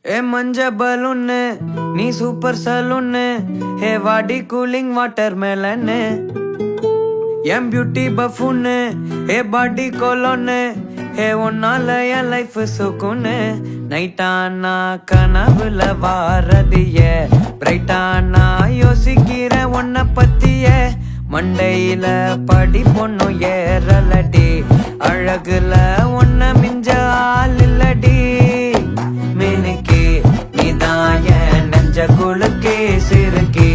ஏ மஞ்ச பலூன்னு நீ சூப்பர் சலூன்னு ஹே வாடி கூலிங் வாட்டர் மேலன்னு என் பியூட்டி பஃபுன்னு ஹே பாடி கொலோன்னு ஹே ஒன்னால என் லைஃப் சுக்குன்னு நைட்டானா கனவுல வாரதிய பிரைட்டானா யோசிக்கிற உன்னை பத்திய மண்டையில படி பொண்ணும் ஏறலடி அழகுல ஒன்ன மிஞ்ச ஆள் இல்லடி மினுக்கி நீதான் என் நெஞ்ச குலுக்கி சிறுக்கி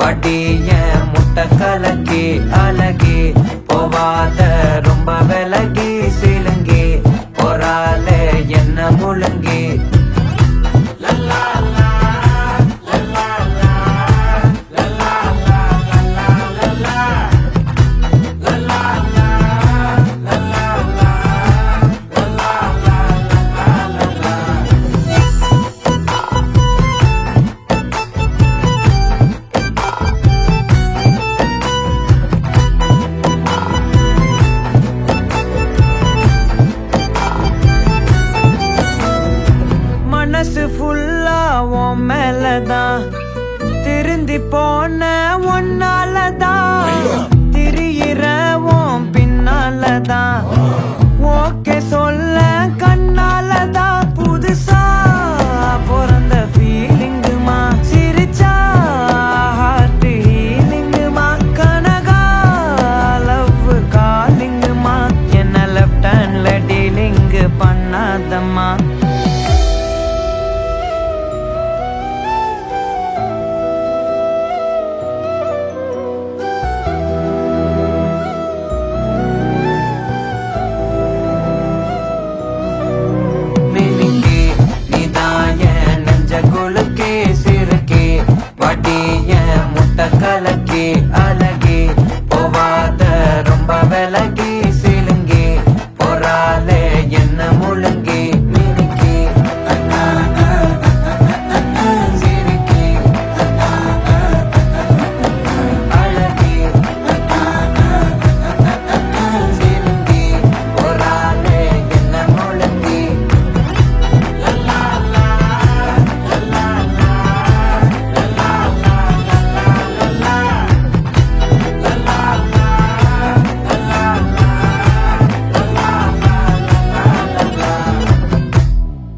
வடி என் முட்டை கலக்கி அழகி போவாத ரொம்ப விலகி சிலுங்கி போறாலே என்ன முழுங்கி மனசு ஃபுல்லா உன் மேலதான் திருந்தி போன ஒன்னாலதான் திரியிற உன் பின்னாலதான் ஓகே சொல்ல